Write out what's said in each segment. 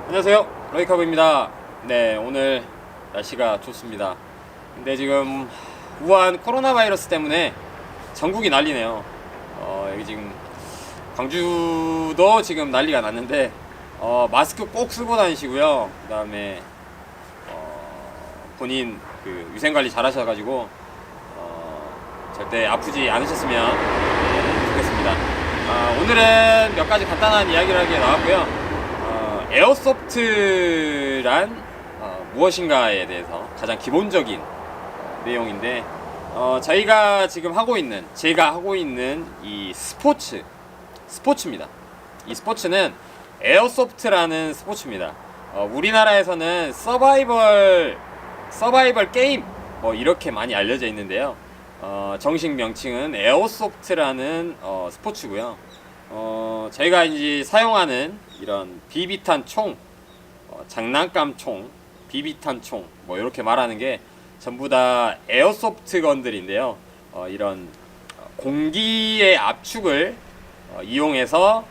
안녕하세요, 로이카브입니다. 네, 오늘 날씨가 좋습니다. 근데 지금 우한 코로나 바이러스 때문에 전국이 난리네요. 여기 지금 광주도 지금 난리가 났는데 마스크 꼭 쓰고 다니시고요. 그 다음에 본인 그 위생관리 잘 하셔가지고 절대 아프지 않으셨으면 좋겠습니다. 오늘은 몇 가지 간단한 이야기를 하기에 나왔고요. 에어소프트란 무엇인가에 대해서 가장 기본적인 내용인데, 제가 하고 있는 이 스포츠입니다. 이 스포츠는 에어소프트라는 스포츠입니다. 우리나라에서는 서바이벌 게임 뭐 이렇게 많이 알려져 있는데요. 정식 명칭은 에어소프트라는 스포츠고요. 저희가 이제 사용하는 이런 비비탄 총, 장난감 총, 비비탄 총, 뭐 이렇게 말하는 게 전부 다 에어소프트 건들인데요. 이런 공기의 압축을 이용해서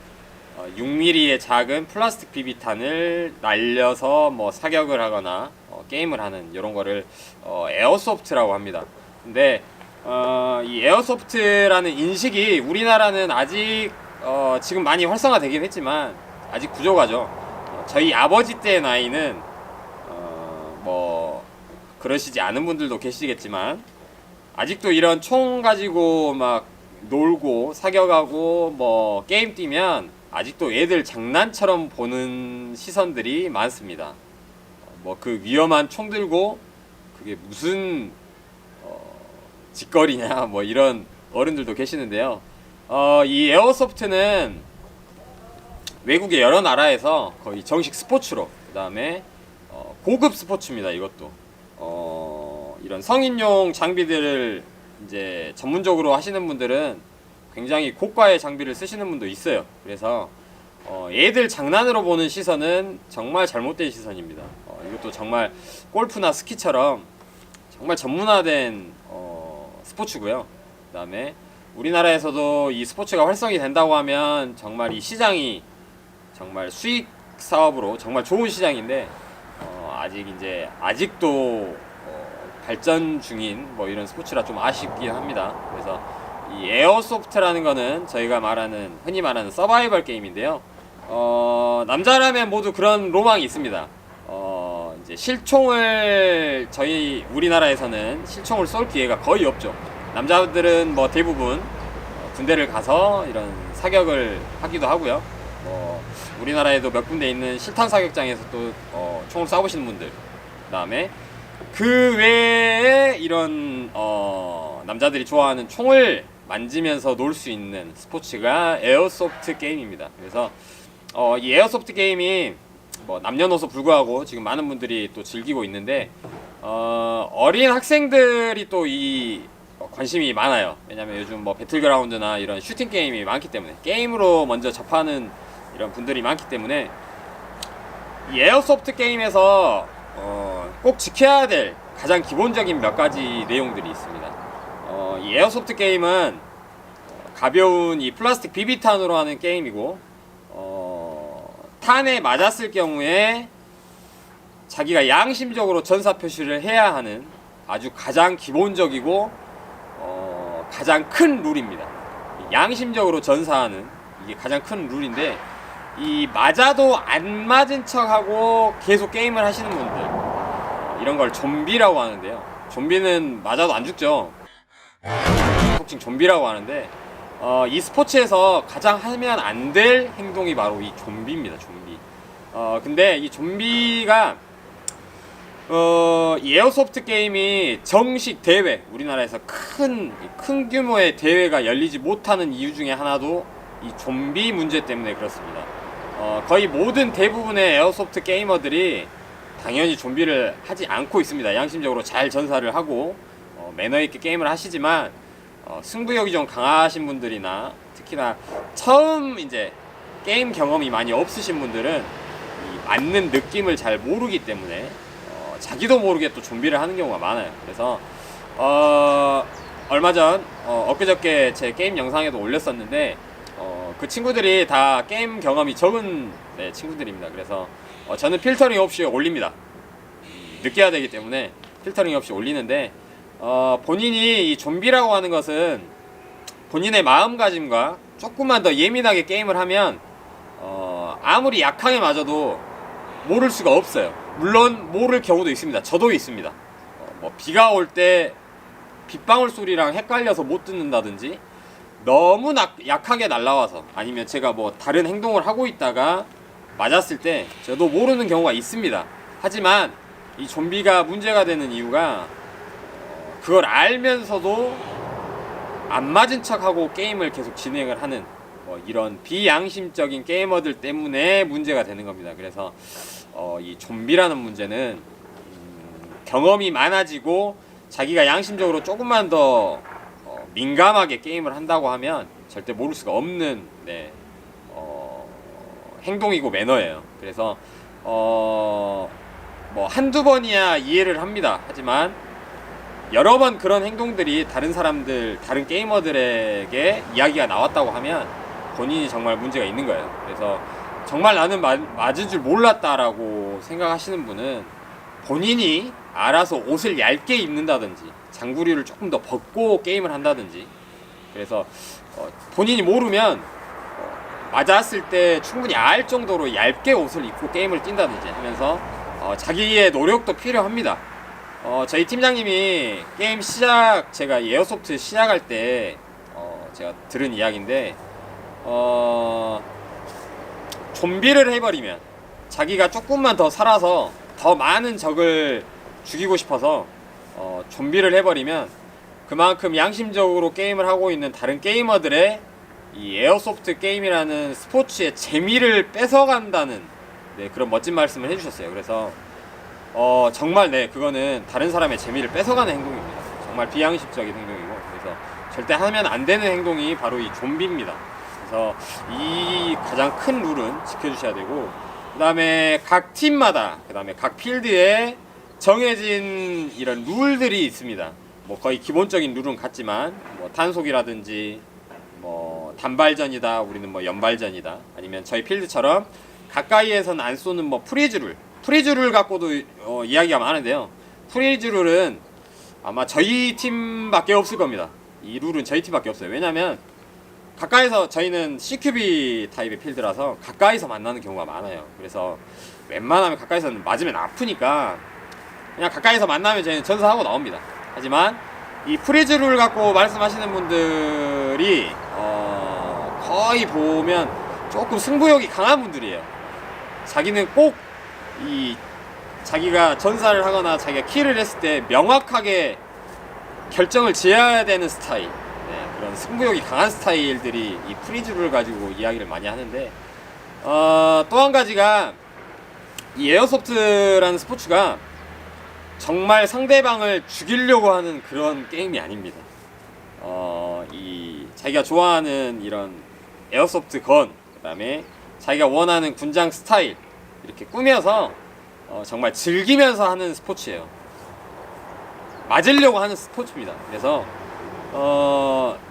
6mm의 작은 플라스틱 비비탄을 날려서 뭐 사격을 하거나 게임을 하는 이런 거를 에어소프트라고 합니다. 근데 이 에어소프트라는 인식이 우리나라는 아직 지금 많이 활성화되긴 했지만 아직 부족하죠. 저희 아버지 때 나이는 뭐 그러시지 않은 분들도 계시겠지만 아직도 이런 총 가지고 막 놀고 사격하고 뭐 게임 뛰면 아직도 애들 장난처럼 보는 시선들이 많습니다. 뭐 그 위험한 총 들고 그게 무슨 짓거리냐 뭐 이런 어른들도 계시는데요. 이 에어소프트는 외국의 여러 나라에서 거의 정식 스포츠로, 그 다음에 고급 스포츠입니다. 이것도 이런 성인용 장비들을 이제 전문적으로 하시는 분들은 굉장히 고가의 장비를 쓰시는 분도 있어요. 그래서 애들 장난으로 보는 시선은 정말 잘못된 시선입니다. 이것도 정말 골프나 스키처럼 정말 전문화된 스포츠고요. 그 다음에 우리나라에서도 이 스포츠가 활성이 된다고 하면 정말 이 시장이 정말 수익 사업으로 정말 좋은 시장인데 아직도 발전 중인 뭐 이런 스포츠라 좀 아쉽긴 합니다. 그래서 이 에어소프트라는 거는 저희가 흔히 말하는 서바이벌 게임인데요. 남자라면 모두 그런 로망이 있습니다. 이제 저희 우리나라에서는 실총을 쏠 기회가 거의 없죠. 남자들은 뭐 대부분 군대를 가서 이런 사격을 하기도 하고요. 우리나라에도 몇 군데 있는 실탄 사격장에서 또 총을 쏴보시는 분들, 그 다음에 그 외에 이런 남자들이 좋아하는 총을 만지면서 놀 수 있는 스포츠가 에어소프트 게임입니다. 그래서 이 에어소프트 게임이 뭐 남녀노소 불구하고 지금 많은 분들이 또 즐기고 있는데 어린 학생들이 또 이 관심이 많아요. 왜냐면 요즘 뭐 배틀그라운드나 이런 슈팅 게임이 많기 때문에 게임으로 먼저 접하는 이런 분들이 많기 때문에 이 에어소프트 게임에서 꼭 지켜야 될 가장 기본적인 몇 가지 내용들이 있습니다. 이 에어소프트 게임은 가벼운 이 플라스틱 비비탄으로 하는 게임이고, 탄에 맞았을 경우에 자기가 양심적으로 전사 표시를 해야 하는 아주 가장 기본적이고 가장 큰 룰입니다. 양심적으로 전사하는 이게 가장 큰 룰인데, 이 맞아도 안 맞은 척하고 계속 게임을 하시는 분들, 이런 걸 좀비라고 하는데요. 좀비는 맞아도 안 죽죠. 속칭 좀비라고 하는데, 이 스포츠에서 가장 하면 안 될 행동이 바로 이 좀비입니다. 좀비. 근데 이 좀비가 이 에어소프트 게임이 정식 대회, 우리나라에서 큰 규모의 대회가 열리지 못하는 이유 중에 하나도 이 좀비 문제 때문에 그렇습니다. 거의 모든 대부분의 에어소프트 게이머들이 당연히 좀비를 하지 않고 있습니다. 양심적으로 잘 전사를 하고 매너 있게 게임을 하시지만 승부욕이 좀 강하신 분들이나 특히나 처음 이제 게임 경험이 많이 없으신 분들은 이 맞는 느낌을 잘 모르기 때문에 자기도 모르게 또 좀비를 하는 경우가 많아요. 그래서 얼마 전 엊그저께 제 게임 영상에도 올렸었는데 그 친구들이 다 게임 경험이 적은 친구들입니다. 그래서 저는 필터링 없이 올립니다. 느껴야 되기 때문에 필터링 없이 올리는데 본인이 이 좀비라고 하는 것은 본인의 마음가짐과 조금만 더 예민하게 게임을 하면 아무리 약하게 맞아도 모를 수가 없어요. 물론 모를 경우도 있습니다. 저도 있습니다. 뭐 비가 올 때 빗방울 소리랑 헷갈려서 못 듣는다든지 너무 약하게 날라와서 아니면 제가 뭐 다른 행동을 하고 있다가 맞았을 때 저도 모르는 경우가 있습니다. 하지만 이 좀비가 문제가 되는 이유가 그걸 알면서도 안 맞은 척하고 게임을 계속 진행을 하는 이런 비양심적인 게이머들 때문에 문제가 되는 겁니다. 그래서 이 좀비라는 문제는 경험이 많아지고 자기가 양심적으로 조금만 더 민감하게 게임을 한다고 하면 절대 모를 수가 없는 행동이고 매너예요. 그래서 뭐 한두 번이야 이해를 합니다. 하지만 여러 번 그런 행동들이 다른 사람들, 다른 게이머들에게 이야기가 나왔다고 하면 본인이 정말 문제가 있는 거예요. 그래서 정말 나는 맞은 줄 몰랐다라고 생각하시는 분은 본인이 알아서 옷을 얇게 입는다든지 장구리를 조금 더 벗고 게임을 한다든지 그래서 본인이 모르면 맞았을 때 충분히 알 정도로 얇게 옷을 입고 게임을 뛴다든지 하면서 자기의 노력도 필요합니다. 저희 팀장님이 게임 제가 에어소프트 시작할 때 제가 들은 이야기인데 좀비를 해버리면 자기가 조금만 더 살아서 더 많은 적을 죽이고 싶어서 좀비를 해버리면 그만큼 양심적으로 게임을 하고 있는 다른 게이머들의 이 에어소프트 게임이라는 스포츠의 재미를 뺏어간다는 그런 멋진 말씀을 해주셨어요. 그래서 정말 그거는 다른 사람의 재미를 뺏어가는 행동입니다. 정말 비양심적인 행동이고 그래서 절대 하면 안 되는 행동이 바로 이 좀비입니다. 그래서 이 가장 큰 룰은 지켜주셔야 되고 그 다음에 각 팀마다 그 다음에 각 필드에 정해진 이런 룰들이 있습니다. 뭐 거의 기본적인 룰은 같지만 뭐 탄속이라든지 뭐 단발전이다 우리는 뭐 연발전이다 아니면 저희 필드처럼 가까이에서는 안 쏘는 뭐 프리즈룰 갖고도 이야기가 많은데요. 프리즈룰은 아마 저희 팀밖에 없을 겁니다. 이 룰은 저희 팀밖에 없어요. 왜냐면 가까이서 저희는 CQB 타입의 필드라서 가까이서 만나는 경우가 많아요. 그래서 웬만하면 가까이서는 맞으면 아프니까 그냥 가까이서 만나면 저희는 전사하고 나옵니다. 하지만 이 프리즈룰 갖고 말씀하시는 분들이 거의 보면 조금 승부욕이 강한 분들이에요. 자기는 꼭 이 자기가 전사를 하거나 자기가 킬을 했을 때 명확하게 결정을 지어야 되는 스타일 그런 승부욕이 강한 스타일들이 이 프리즈를 가지고 이야기를 많이 하는데 또 한 가지가 이 에어소프트라는 스포츠가 정말 상대방을 죽이려고 하는 그런 게임이 아닙니다. 이 자기가 좋아하는 이런 에어소프트 건 그다음에 자기가 원하는 군장 스타일 이렇게 꾸며서 정말 즐기면서 하는 스포츠예요. 맞으려고 하는 스포츠입니다. 그래서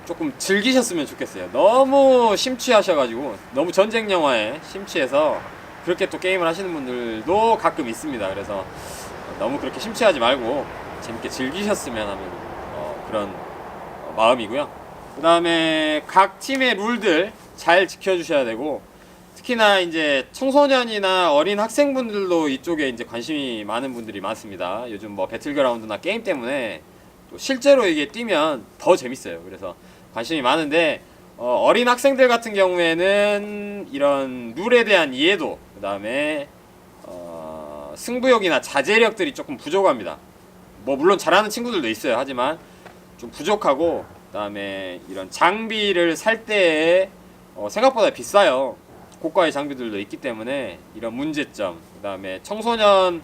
조금 즐기셨으면 좋겠어요. 너무 심취하셔가지고 너무 전쟁 영화에 심취해서 그렇게 또 게임을 하시는 분들도 가끔 있습니다. 그래서 너무 그렇게 심취하지 말고 재밌게 즐기셨으면 하는 그런 마음이고요. 그 다음에 각 팀의 룰들 잘 지켜주셔야 되고 특히나 이제 청소년이나 어린 학생분들도 이쪽에 이제 관심이 많은 분들이 많습니다. 요즘 뭐 배틀그라운드나 게임 때문에 또 실제로 이게 뛰면 더 재밌어요. 그래서 관심이 많은데 어린 학생들 같은 경우에는 이런 룰에 대한 이해도 그 다음에 승부욕이나 자제력들이 조금 부족합니다. 뭐 물론 잘하는 친구들도 있어요. 하지만 좀 부족하고 그 다음에 이런 장비를 살 때에 생각보다 비싸요. 고가의 장비들도 있기 때문에 이런 문제점, 그 다음에 청소년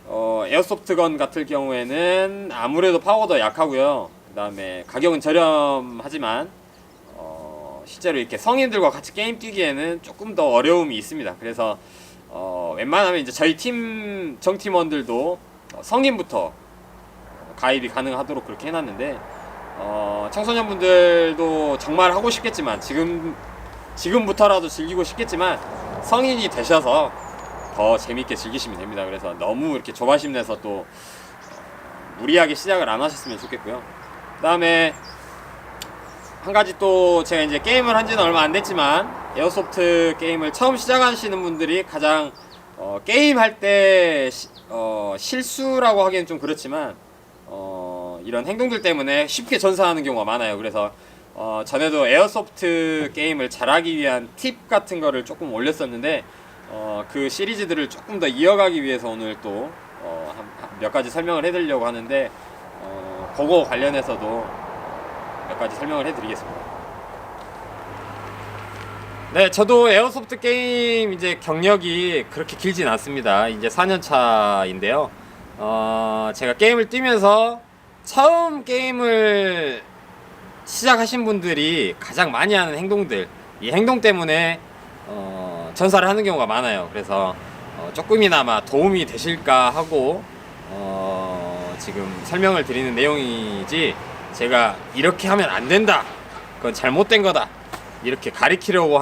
에어소프트건 같은 경우에는 아무래도 파워도 약하고요. 그 다음에 가격은 저렴하지만 실제로 이렇게 성인들과 같이 게임 뛰기에는 조금 더 어려움이 있습니다. 그래서 웬만하면 이제 저희 팀 정팀원들도 성인부터 가입이 가능하도록 그렇게 해놨는데 청소년분들도 정말 하고 싶겠지만 지금부터라도 즐기고 싶겠지만 성인이 되셔서 더 재밌게 즐기시면 됩니다. 그래서 너무 이렇게 조바심 내서 또 무리하게 시작을 안 하셨으면 좋겠고요. 그 다음에 한 가지 또 제가 이제 게임을 한 지는 얼마 안 됐지만 에어소프트 게임을 처음 시작하시는 분들이 가장 게임 할 때 실수라고 하기엔 좀 그렇지만 이런 행동들 때문에 쉽게 전사하는 경우가 많아요. 그래서 전에도 에어소프트 게임을 잘하기 위한 팁 같은 거를 조금 올렸었는데 그 시리즈들을 조금 더 이어가기 위해서 오늘 또 몇 가지 설명을 해드리려고 하는데 그거 관련해서도 몇 가지 설명을 해드리겠습니다. 네, 저도 에어소프트 게임 이제 경력이 그렇게 길진 않습니다. 이제 4년 차인데요. 제가 게임을 뛰면서 처음 게임을 시작하신 분들이 가장 많이 하는 행동들, 이 행동 때문에 전사를 하는 경우가 많아요. 그래서 조금이나마 도움이 되실까 하고 지금 설명을 드리는 내용이지, 제가 이렇게 하면 안 된다, 그건 잘못된 거다, 이렇게 가리키려고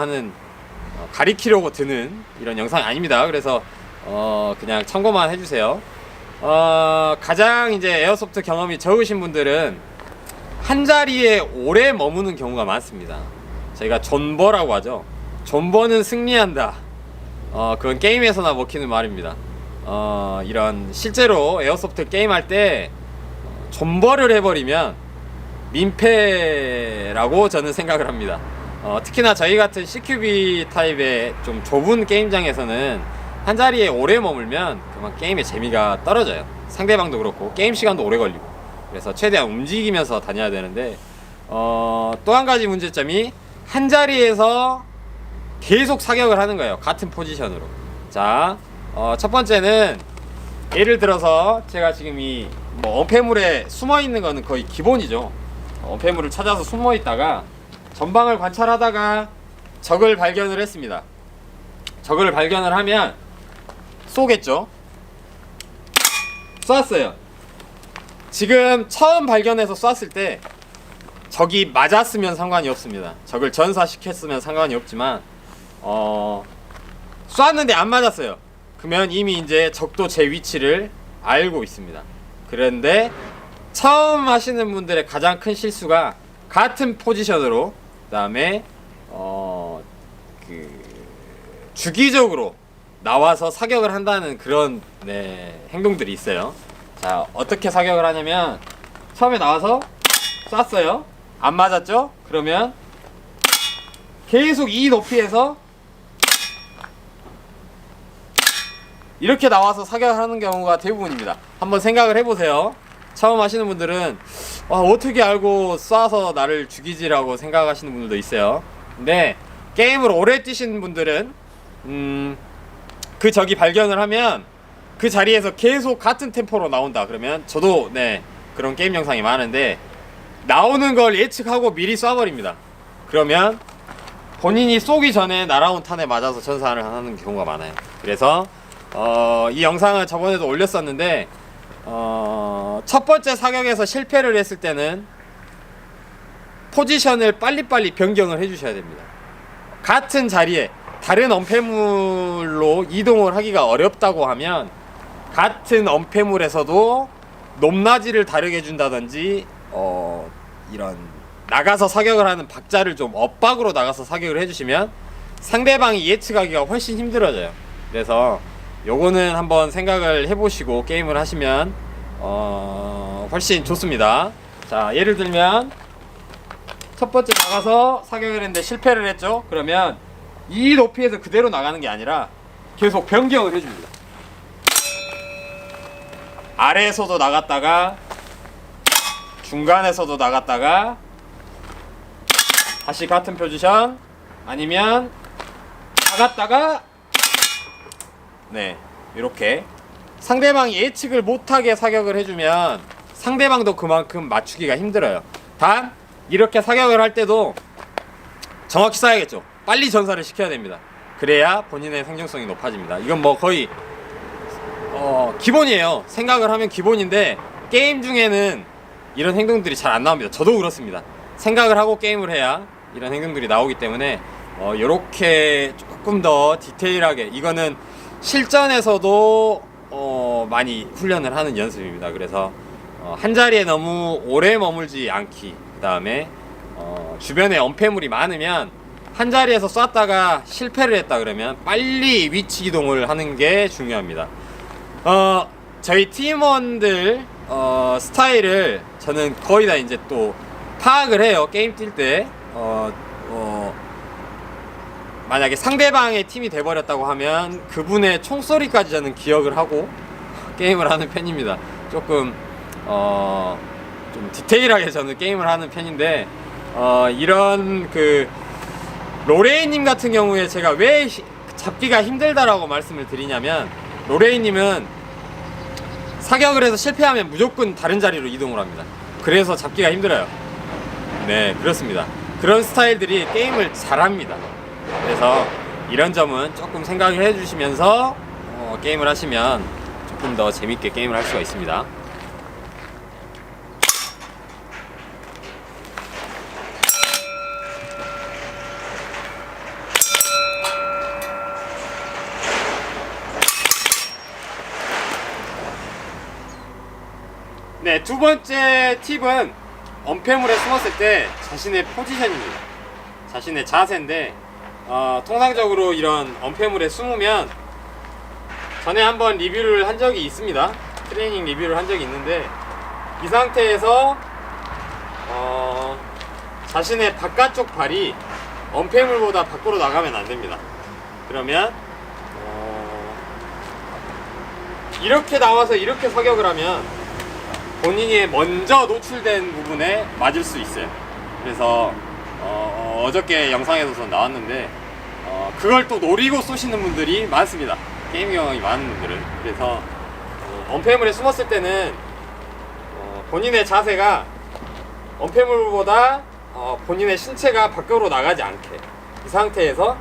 드는 이런 영상이 아닙니다. 그래서 그냥 참고만 해주세요. 가장 이제 에어소프트 경험이 적으신 분들은 한 자리에 오래 머무는 경우가 많습니다. 저희가 존버라고 하죠. 존버는 승리한다. 그건 게임에서나 먹히는 말입니다. 이런 실제로 에어소프트 게임할 때 존버를 해버리면 민폐라고 저는 생각을 합니다. 특히나 저희 같은 CQB 타입의 좀 좁은 게임장에서는 한 자리에 오래 머물면 그만 게임의 재미가 떨어져요. 상대방도 그렇고 게임 시간도 오래 걸리고. 그래서 최대한 움직이면서 다녀야 되는데 또 한 가지 문제점이 한 자리에서 계속 사격을 하는 거예요. 같은 포지션으로. 자, 첫 번째는 예를 들어서 제가 지금 이 엄폐물에 숨어 있는 거는 거의 기본이죠. 엄폐물을 찾아서 숨어 있다가 전방을 관찰하다가 적을 발견을 했습니다. 적을 발견을 하면 쏘겠죠. 쐈어요. 지금 처음 발견해서 쐈을 때 적이 맞았으면 상관이 없습니다. 적을 전사시켰으면 상관이 없지만 쐈는데 안 맞았어요. 그러면 이미 이제 적도 제 위치를 알고 있습니다. 그런데 처음 하시는 분들의 가장 큰 실수가 같은 포지션으로, 그 다음에 주기적으로 나와서 사격을 한다는 그런 행동들이 있어요. 자, 어떻게 사격을 하냐면 처음에 나와서 쐈어요. 안 맞았죠? 그러면 계속 이 높이에서 이렇게 나와서 사격을 하는 경우가 대부분입니다. 한번 생각을 해보세요. 처음 하시는 분들은 어떻게 알고 쏴서 나를 죽이지라고 생각하시는 분들도 있어요. 근데 게임을 오래 뛰시는 분들은 그 적이 발견을 하면 그 자리에서 계속 같은 템포로 나온다. 그러면 저도 그런 게임 영상이 많은데 나오는 걸 예측하고 미리 쏴버립니다. 그러면 본인이 쏘기 전에 날아온 탄에 맞아서 전사를 하는 경우가 많아요. 그래서 이 영상을 저번에도 올렸었는데 첫 번째 사격에서 실패를 했을 때는 포지션을 빨리빨리 변경을 해주셔야 됩니다. 같은 자리에 다른 엄폐물로 이동을 하기가 어렵다고 하면 같은 엄폐물에서도 높낮이를 다르게 해준다든지 이런 나가서 사격을 하는 박자를 좀 엇박으로 나가서 사격을 해주시면 상대방이 예측하기가 훨씬 힘들어져요. 그래서 요거는 한번 생각을 해보시고 게임을 하시면 훨씬 좋습니다. 자, 예를 들면 첫 번째 나가서 사격을 했는데 실패를 했죠. 그러면 이 높이에서 그대로 나가는 게 아니라 계속 변경을 해줍니다. 아래에서도 나갔다가 중간에서도 나갔다가 다시 같은 포지션 아니면 나갔다가 네, 이렇게 상대방이 예측을 못하게 사격을 해주면 상대방도 그만큼 맞추기가 힘들어요. 단 이렇게 사격을 할 때도 정확히 쏴야겠죠. 빨리 전사를 시켜야 됩니다. 그래야 본인의 생존성이 높아집니다. 이건 뭐 거의 기본이에요. 생각을 하면 기본인데 게임 중에는 이런 행동들이 잘 안 나옵니다. 저도 그렇습니다. 생각을 하고 게임을 해야 이런 행동들이 나오기 때문에 요렇게 조금 더 디테일하게, 이거는 실전에서도 많이 훈련을 하는 연습입니다. 그래서 한 자리에 너무 오래 머물지 않기, 그 다음에 주변에 엄폐물이 많으면 한 자리에서 쐈다가 실패를 했다 그러면 빨리 위치 이동을 하는 게 중요합니다. 저희 팀원들 스타일을 저는 거의 다 이제 또 파악을 해요. 게임 뛸 때 만약에 상대방의 팀이 돼버렸다고 하면 그분의 총소리까지 저는 기억을 하고 게임을 하는 편입니다. 조금 좀 디테일하게 저는 게임을 하는 편인데 이런 그 로레이님 같은 경우에 제가 왜 잡기가 힘들다라고 말씀을 드리냐면, 로레이님은 사격을 해서 실패하면 무조건 다른 자리로 이동을 합니다. 그래서 잡기가 힘들어요. 네, 그렇습니다. 그런 스타일들이 게임을 잘합니다. 그래서 이런 점은 조금 생각을 해주시면서 게임을 하시면 조금 더 재밌게 게임을 할 수가 있습니다. 네, 두 번째 팁은 엄폐물에 숨었을 때 자신의 포지션입니다. 자신의 자세인데 통상적으로 이런 엄폐물에 숨으면 전에 한번 리뷰를 한 적이 있습니다. 트레이닝 리뷰를 한 적이 있는데 이 상태에서 자신의 바깥쪽 발이 엄폐물보다 밖으로 나가면 안 됩니다. 그러면 이렇게 나와서 이렇게 사격을 하면 본인이 먼저 노출된 부분에 맞을 수 있어요. 그래서 어저께 영상에서 나왔는데 그걸 또 노리고 쏘시는 분들이 많습니다. 게임 경험이 많은 분들은. 그래서 엄폐물에 숨었을 때는 본인의 자세가 엄폐물보다 본인의 신체가 밖으로 나가지 않게, 이 상태에서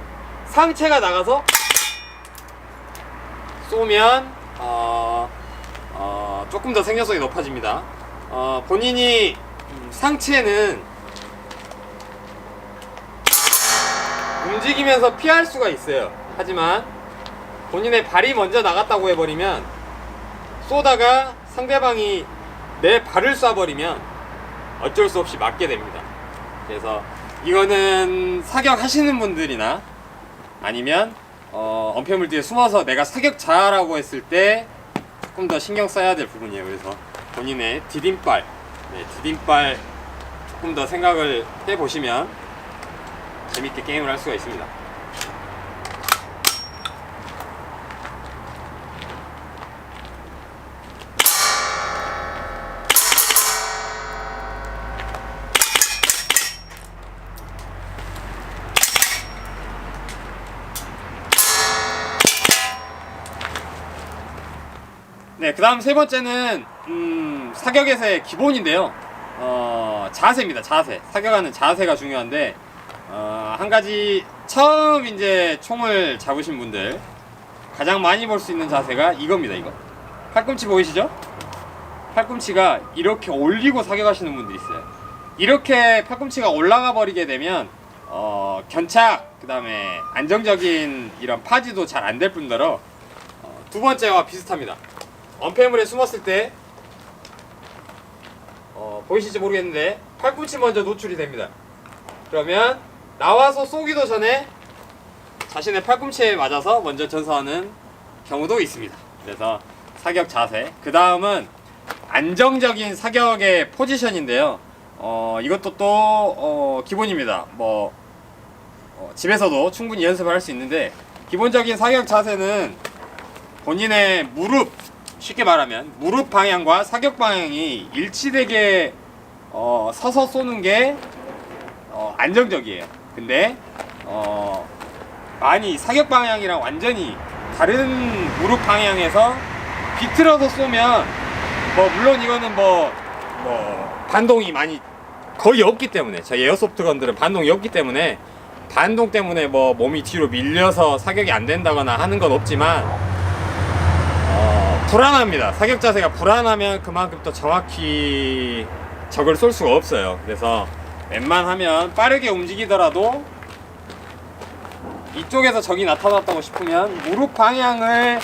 상체가 나가서 쏘면 조금 더 생존성이 높아집니다. 본인이 상체는 움직이면서 피할 수가 있어요. 하지만 본인의 발이 먼저 나갔다고 해버리면, 쏘다가 상대방이 내 발을 쏴버리면 어쩔 수 없이 맞게 됩니다. 그래서 이거는 사격하시는 분들이나 아니면 엄폐물 뒤에 숨어서 내가 사격자라고 했을 때 조금 더 신경 써야 될 부분이에요. 그래서 본인의 디딤발, 디딤발 조금 더 생각을 해보시면 재밌게 게임을 할 수가 있습니다. 네, 그 다음 세 번째는 사격에서의 기본인데요. 자세입니다. 자세. 사격하는 자세가 중요한데 한 가지, 처음 이제 총을 잡으신 분들 가장 많이 볼 수 있는 자세가 이겁니다. 이거 팔꿈치 보이시죠? 팔꿈치가 이렇게 올리고 사격하시는 분들이 있어요. 이렇게 팔꿈치가 올라가 버리게 되면 견착, 그 다음에 안정적인 이런 파지도 잘 안 될 뿐더러 두 번째와 비슷합니다. 엄폐물에 숨었을 때 보이실지 모르겠는데 팔꿈치 먼저 노출이 됩니다. 그러면 나와서 쏘기도 전에 자신의 팔꿈치에 맞아서 먼저 전사하는 경우도 있습니다. 그래서 사격 자세, 그 다음은 안정적인 사격의 포지션인데요. 이것도 또 기본입니다. 뭐 집에서도 충분히 연습을 할 수 있는데, 기본적인 사격 자세는 본인의 무릎, 쉽게 말하면 무릎 방향과 사격 방향이 일치되게 서서 쏘는 게 안정적이에요. 근데 많이 사격 방향이랑 완전히 다른 무릎 방향에서 비틀어서 쏘면 물론 이거는 반동이 많이 거의 없기 때문에, 저희 에어소프트 건들은 반동이 없기 때문에 반동 때문에 몸이 뒤로 밀려서 사격이 안 된다거나 하는 건 없지만 불안합니다. 사격 자세가 불안하면 그만큼 또 정확히 적을 쏠 수가 없어요. 그래서 웬만하면 빠르게 움직이더라도 이쪽에서 적이 나타났다고 싶으면 무릎 방향을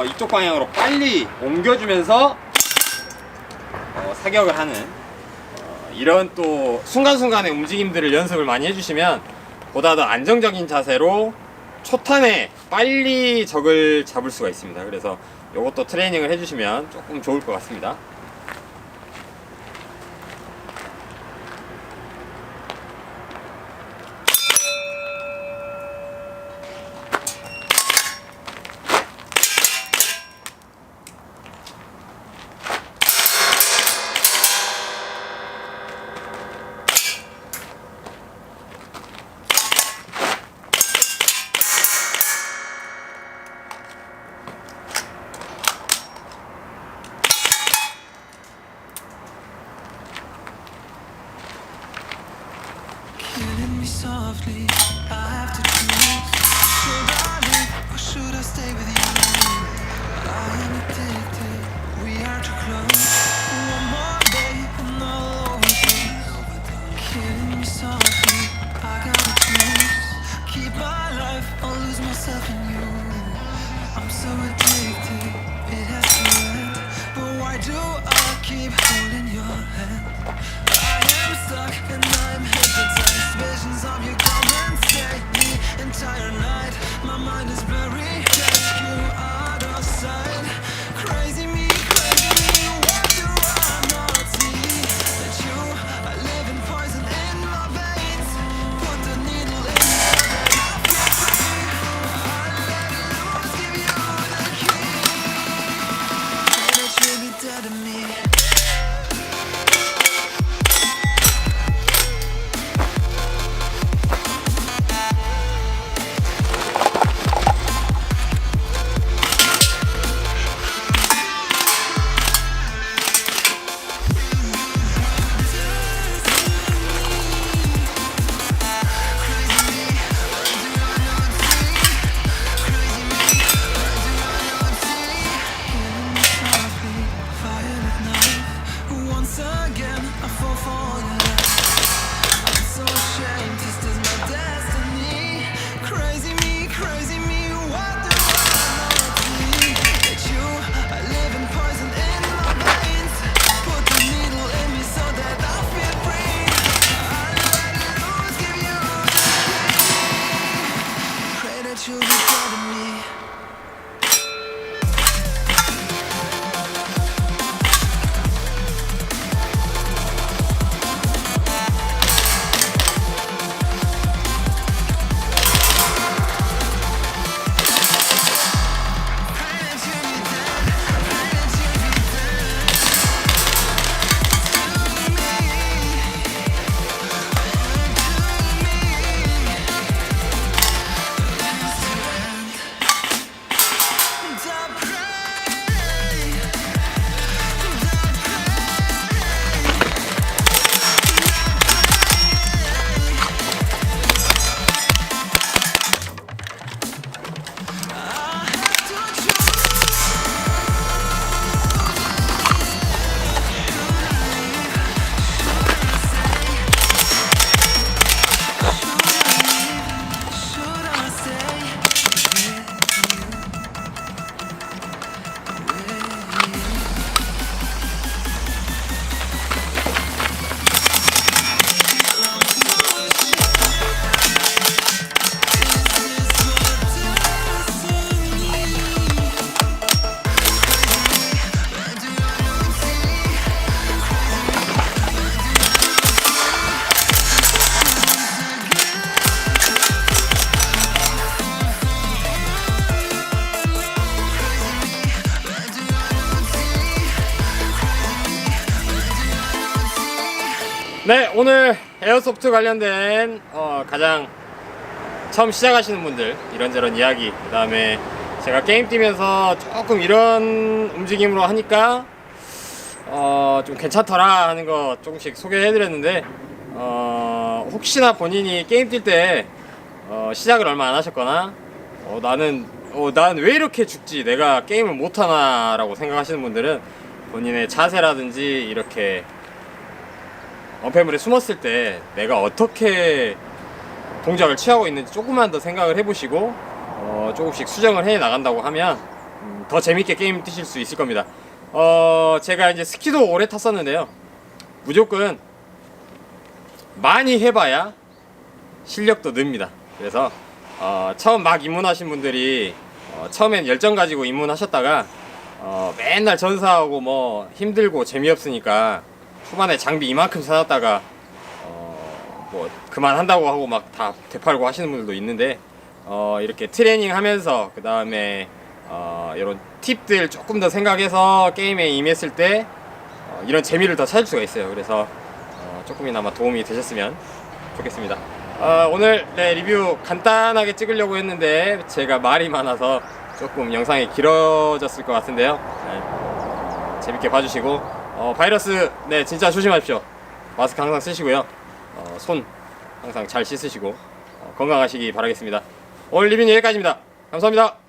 이쪽 방향으로 빨리 옮겨주면서 사격을 하는 이런 또 순간순간의 움직임들을 연습을 많이 해주시면 보다 더 안정적인 자세로 초탄에 빨리 적을 잡을 수가 있습니다. 그래서 이것도 트레이닝을 해주시면 조금 좋을 것 같습니다. Killing me softly, I have to choose. Should I leave or should I stay with you? I am addicted, we are too close. One more day and I'll overdose. Killing me softly, I gotta choose. Keep my life or lose myself in you. I'm so addicted, it has to end. But why do I keep holding your hand? I am stuck and I'm hypnotized. Visions of you come and stay the entire night. My mind is buried, take you out of sight. Crazy me, what do I not see? That you are living poison in my veins. Put the needle in me so that I feel free. I let it loose, give you the key. That you'll be dead to me. You'll be proud of me. 네, 오늘 에어소프트 관련된 가장 처음 시작하시는 분들 이런저런 이야기, 그 다음에 제가 게임 뛰면서 조금 이런 움직임으로 하니까 좀 괜찮더라 하는 거 조금씩 소개해드렸는데, 혹시나 본인이 게임 뛸 때 시작을 얼마 안 하셨거나 나는 왜 이렇게 죽지, 내가 게임을 못하나 라고 생각하시는 분들은 본인의 자세라든지 이렇게 언패물에 숨었을 때 내가 어떻게 동작을 취하고 있는지 조금만 더 생각을 해보시고 조금씩 수정을 해 나간다고 하면 더 재밌게 게임 뛰실 수 있을 겁니다. 제가 이제 스키도 오래 탔었는데요, 무조건 많이 해봐야 실력도 는니다. 그래서 처음 막 입문하신 분들이 처음엔 열정 가지고 입문하셨다가 맨날 전사하고 뭐 힘들고 재미없으니까 초반에 장비 이만큼 사놨다가 뭐 그만한다고 하고 막 다 되팔고 하시는 분들도 있는데, 이렇게 트레이닝 하면서 그 다음에 이런 팁들 조금 더 생각해서 게임에 임했을 때 이런 재미를 더 찾을 수가 있어요. 그래서 조금이나마 도움이 되셨으면 좋겠습니다. 오늘 리뷰 간단하게 찍으려고 했는데 제가 말이 많아서 조금 영상이 길어졌을 것 같은데요. 재밌게 봐주시고 바이러스 진짜 조심하십시오. 마스크 항상 쓰시고요. 손 항상 잘 씻으시고 건강하시기 바라겠습니다. 오늘 리뷰는 여기까지입니다. 감사합니다.